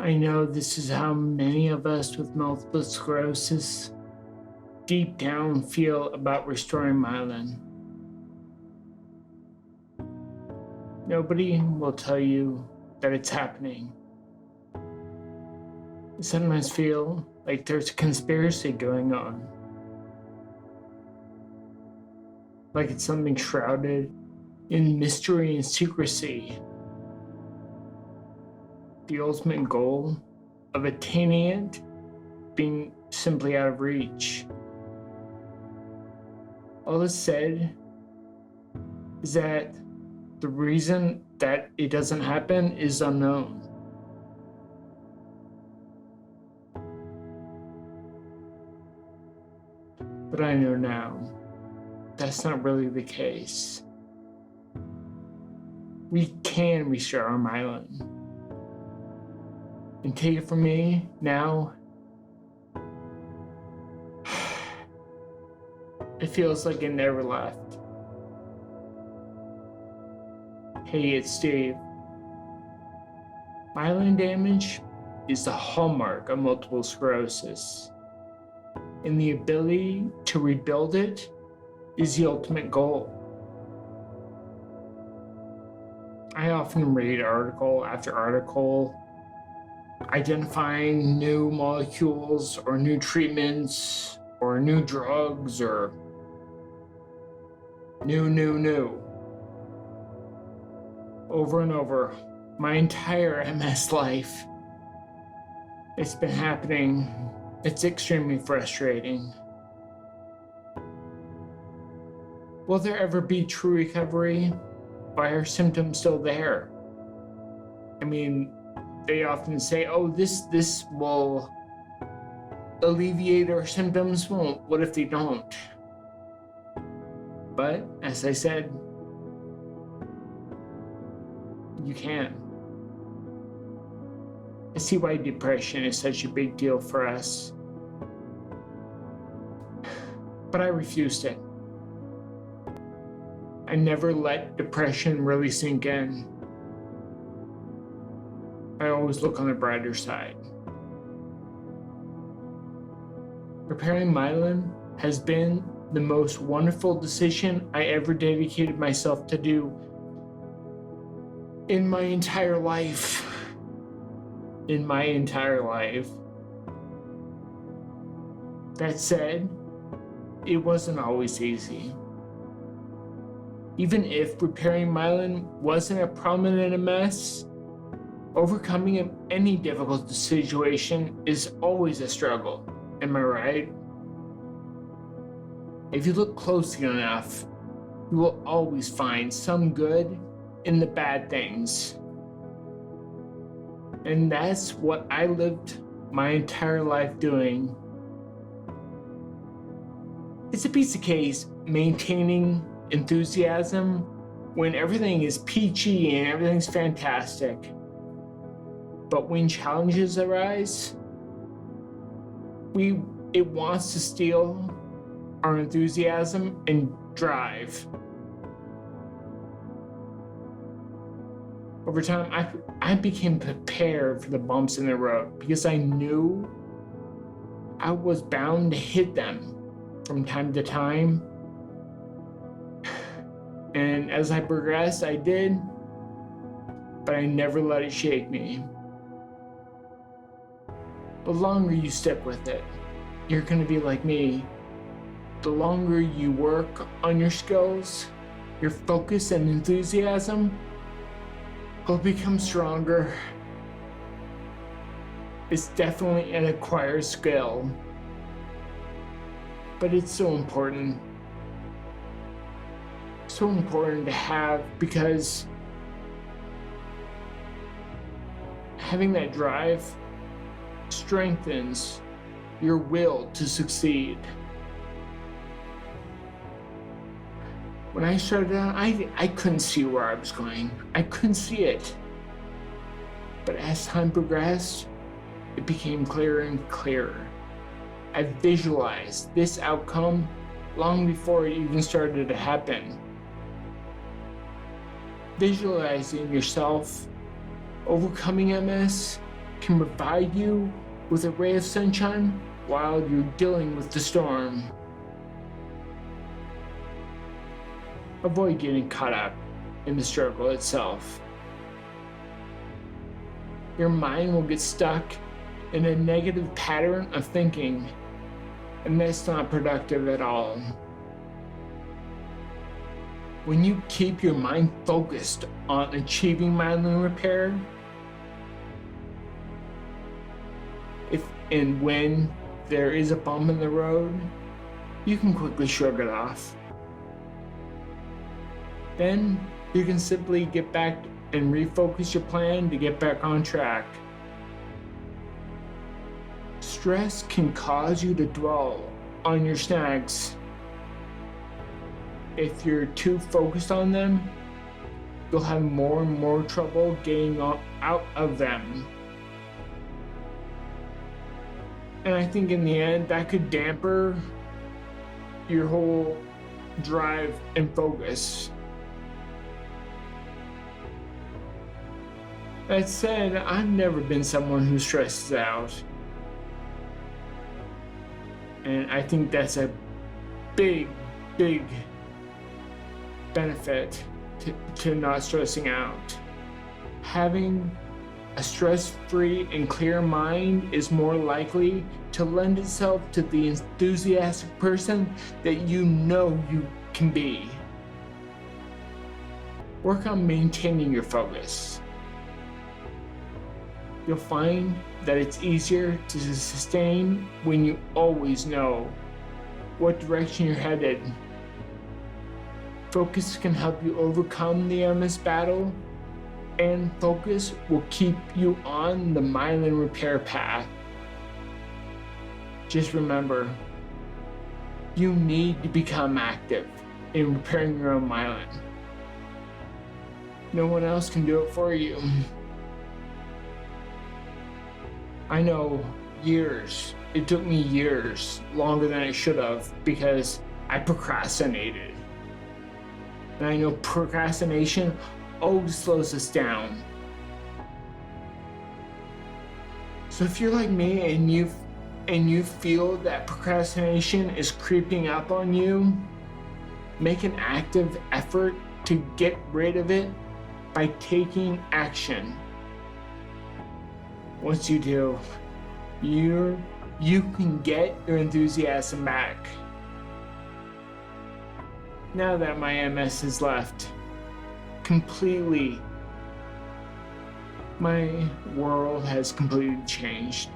I know this is how many of us with multiple sclerosis deep down feel about restoring myelin. Nobody will tell you that it's happening. I sometimes feel like there's a conspiracy going on. Like it's something shrouded in mystery and secrecy. The ultimate goal of attaining it being simply out of reach. All that's said is that the reason that it doesn't happen is unknown. But I know now that's not really the case. We can restore our myelin. And take it from me now, it feels like it never left. Hey, it's Steve. Myelin damage is the hallmark of multiple sclerosis, and the ability to rebuild it is the ultimate goal. I often read article after article identifying new molecules or new treatments or new drugs or new. Over and over, my entire MS life, it's been happening. It's extremely frustrating. Will there ever be true recovery? Why are symptoms still there? I mean, they often say, oh, this will alleviate our symptoms. Well, what if they don't? But, as I said, you can. I see why depression is such a big deal for us. But I refused it. I never let depression really sink in. I always look on the brighter side. Repairing myelin has been the most wonderful decision I ever dedicated myself to do in my entire life. In my entire life. That said, it wasn't always easy. Even if repairing myelin wasn't a problem in MS, overcoming any difficult situation is always a struggle. Am I right? If you look closely enough, you will always find some good in the bad things. And that's what I lived my entire life doing. It's a piece of cake maintaining enthusiasm when everything is peachy and everything's fantastic. But when challenges arise, it wants to steal our enthusiasm and drive. Over time, I became prepared for the bumps in the road because I knew I was bound to hit them from time to time. And as I progressed, I did, but I never let it shake me. The longer you stick with it, you're gonna be like me. The longer you work on your skills, your focus and enthusiasm will become stronger. It's definitely an acquired skill, but it's so important. So important to have, because having that drive strengthens your will to succeed. When I started out, I couldn't see where I was going. I couldn't see it. But as time progressed, it became clearer and clearer. I visualized this outcome long before it even started to happen. Visualizing yourself overcoming MS can provide you with a ray of sunshine while you're dealing with the storm. Avoid getting caught up in the struggle itself. Your mind will get stuck in a negative pattern of thinking, and that's not productive at all. When you keep your mind focused on achieving myelin repair, if and when there is a bump in the road, you can quickly shrug it off. Then you can simply get back and refocus your plan to get back on track. Stress can cause you to dwell on your snags. If you're too focused on them, you'll have more and more trouble getting out of them. And I think in the end, that could damper your whole drive and focus. That said, I've never been someone who stresses out. And I think that's a big benefit to not stressing out. Having a stress-free and clear mind is more likely to lend itself to the enthusiastic person that you know you can be. Work on maintaining your focus. You'll find that it's easier to sustain when you always know what direction you're headed. Focus can help you overcome the MS battle, and focus will keep you on the myelin repair path. Just remember, you need to become active in repairing your own myelin. No one else can do it for you. I know it took me years, longer than it should have, because I procrastinated. And I know procrastination always slows us down. So if you're like me and you feel that procrastination is creeping up on you, make an active effort to get rid of it by taking action. Once you do, you can get your enthusiasm back. Now that my MS has left completely, my world has completely changed.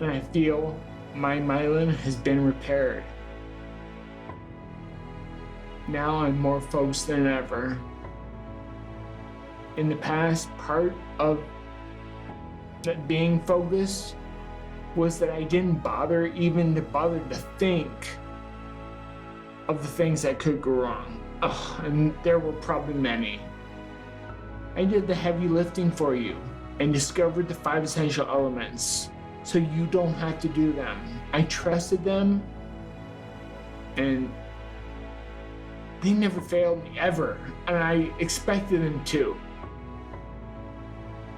And I feel my myelin has been repaired. Now I'm more focused than ever. In the past, part of that being focused was that I didn't bother to think of the things that could go wrong. And there were probably many. I did the heavy lifting for you and discovered the 5 essential elements, so you don't have to do them. I trusted them, and they never failed me ever, and I expected them to.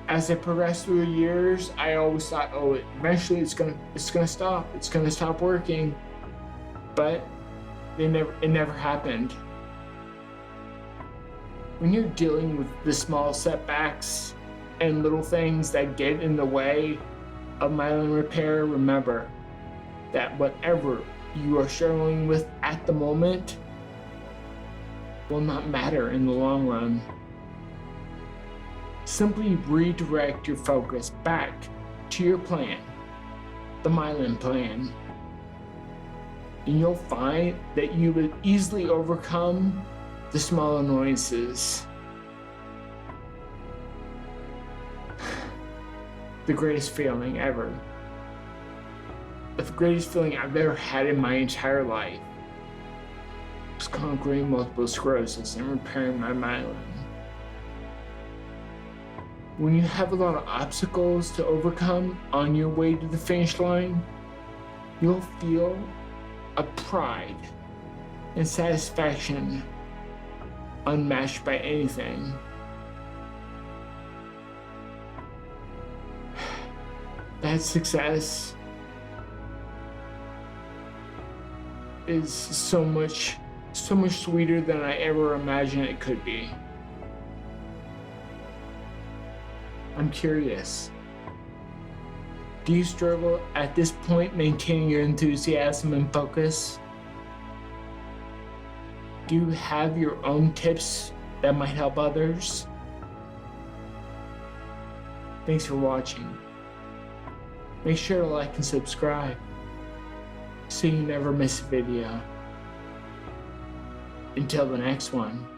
As I progressed through the years, I always thought, eventually it's gonna stop working. But it never happened. When you're dealing with the small setbacks and little things that get in the way of myelin repair, remember that whatever you are struggling with at the moment will not matter in the long run. Simply redirect your focus back to your plan, the myelin plan, and you'll find that you will easily overcome the small annoyances. The greatest feeling ever. The greatest feeling I've ever had in my entire life was conquering multiple sclerosis and repairing my myelin. When you have a lot of obstacles to overcome on your way to the finish line, you'll feel a pride and satisfaction unmatched by anything. that success is so much sweeter than I ever imagined it could be. I'm curious. Do you struggle at this point maintaining your enthusiasm and focus? Do you have your own tips that might help others? Thanks for watching. Make sure to like and subscribe so you never miss a video. Until the next one.